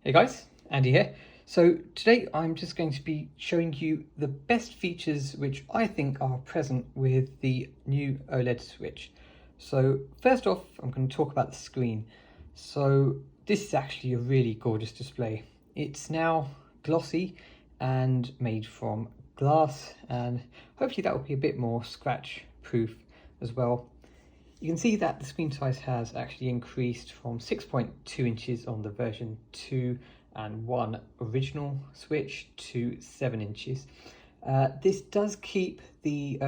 Hey guys, Andy here. So today I'm just going to be showing you the best features which I think are present with the new OLED Switch. So first off, I'm going to talk about the screen. So this is actually a really gorgeous display. It's now glossy and made from glass, and hopefully that will be a bit more scratch proof as well. You can see that the screen size has actually increased from 6.2 inches on the version 2 and 1 original Switch to 7 inches. This does keep the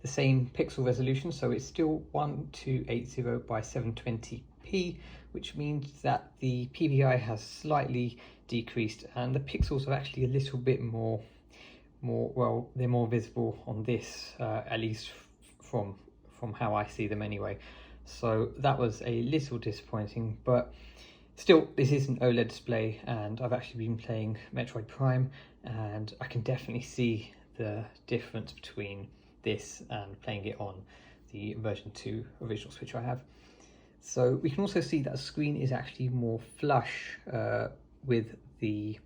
same pixel resolution, so it's still 1280 by 720p, which means that the PPI has slightly decreased and the pixels are actually a little bit more well, they're more visible on this, at least from how I see them anyway. So that was a little disappointing, but still, this is an OLED display, and I've actually been playing Metroid Prime, and I can definitely see the difference between this and playing it on the version 2 original Switch I have. So we can also see that the screen is actually more flush with the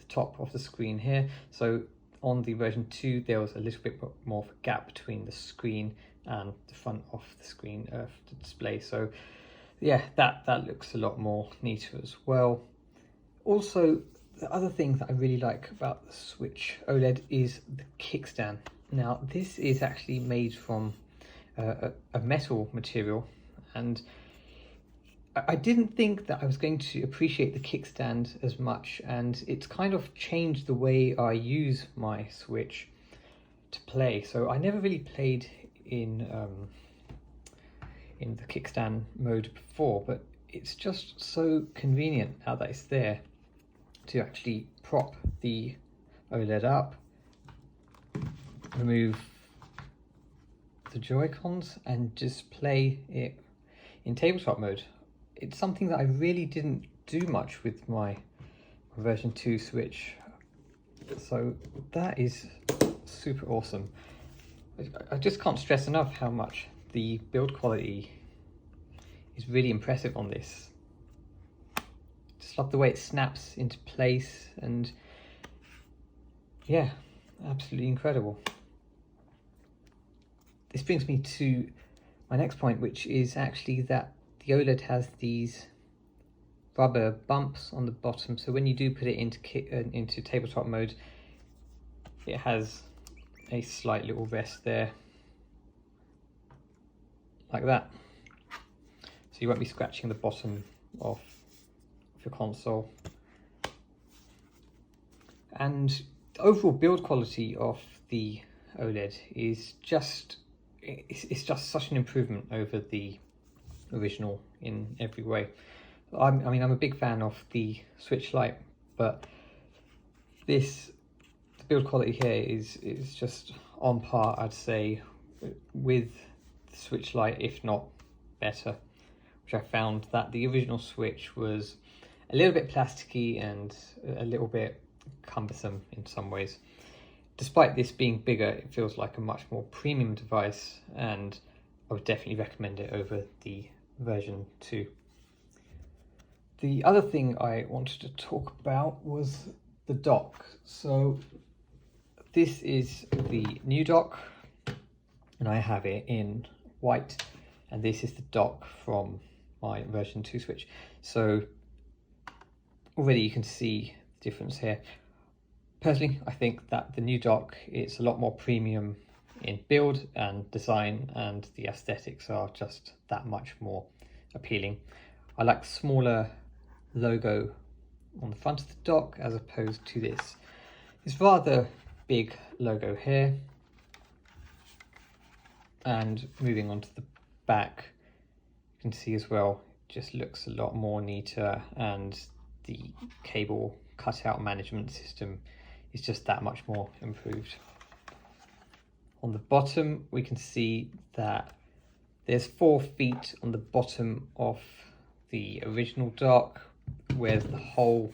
top of the screen here. So on the version 2 there was a little bit more of a gap between the screen and the front of the screen of the display. So yeah, that looks a lot more neater as well. Also, the other thing that I really like about the Switch OLED is the kickstand. Now this is actually made from a metal material, and I didn't think that I was going to appreciate the kickstand as much, and it's kind of changed the way I use my Switch to play. So I never really played in the kickstand mode before, but it's just so convenient now that it's there to actually prop the OLED up, remove the Joy-Cons and just play it in tabletop mode. It's something that I really didn't do much with my version 2 Switch, so that is super awesome. I just can't stress enough how much the build quality is really impressive on this. Just love the way it snaps into place, and yeah, absolutely incredible. This brings me to my next point, which is actually that the OLED has these rubber bumps on the bottom, so when you do put it into tabletop mode, it has a slight little rest there, like that. So you won't be scratching the bottom of your console. And the overall build quality of the OLED is just, it's just such an improvement over the original in every way. I mean, I'm a big fan of the Switch Lite, but the build quality here is just on par, I'd say, with the Switch Lite, if not better. Which I found that the original Switch was a little bit plasticky and a little bit cumbersome in some ways. Despite this being bigger, it feels like a much more premium device, and I would definitely recommend it over the version 2. The other thing I wanted to talk about was the dock. So this is the new dock, and I have it in white, and this is the dock from my version 2 Switch. So already you can see the difference here. Personally, I think that the new dock is a lot more premium in build and design, and the aesthetics are just that much more appealing. I like the smaller logo on the front of the dock as opposed to this rather big logo here. And moving on to the back, you can see as well, it just looks a lot more neater, and the cable cutout management system is just that much more improved. On the bottom, we can see that there's 4 feet on the bottom of the original dock, whereas the whole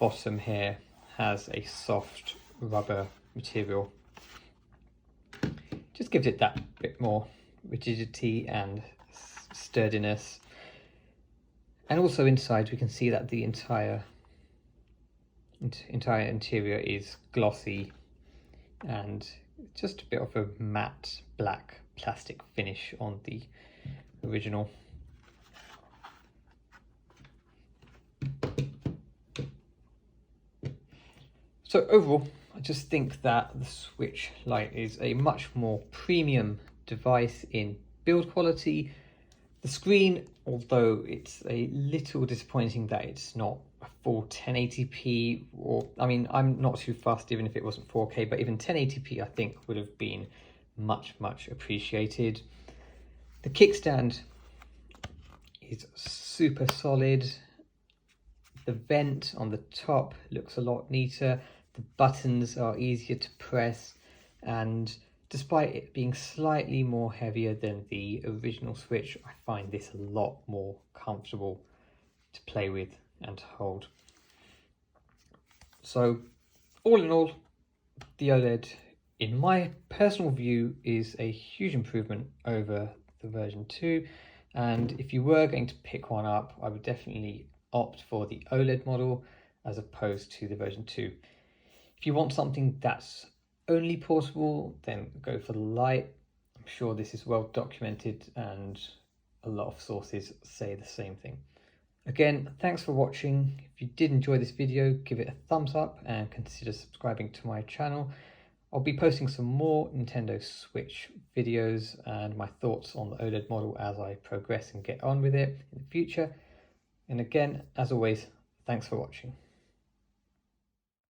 bottom here has a soft rubber material. Just gives it that bit more rigidity and sturdiness. And also inside we can see that the entire interior is glossy and just a bit of a matte black plastic finish on the original. So overall, I just think that the Switch Lite is a much more premium device in build quality. The screen, although it's a little disappointing that it's not a full 1080p, or I mean, I'm not too fussed even if it wasn't 4K, but even 1080p I think would have been much appreciated. The kickstand is super solid. The vent on the top looks a lot neater. The buttons are easier to press, and despite it being slightly more heavier than the original Switch, I find this a lot more comfortable to play with and hold. So all in all, the OLED, in my personal view, is a huge improvement over the version 2, and if you were going to pick one up, I would definitely opt for the OLED model as opposed to the version 2. If you want something that's only portable, then go for the Lite. I'm sure this is well documented and a lot of sources say the same thing. Again, thanks for watching. If you did enjoy this video, give it a thumbs up and consider subscribing to my channel. I'll be posting some more Nintendo Switch videos and my thoughts on the OLED model as I progress and get on with it in the future. And again, as always, thanks for watching.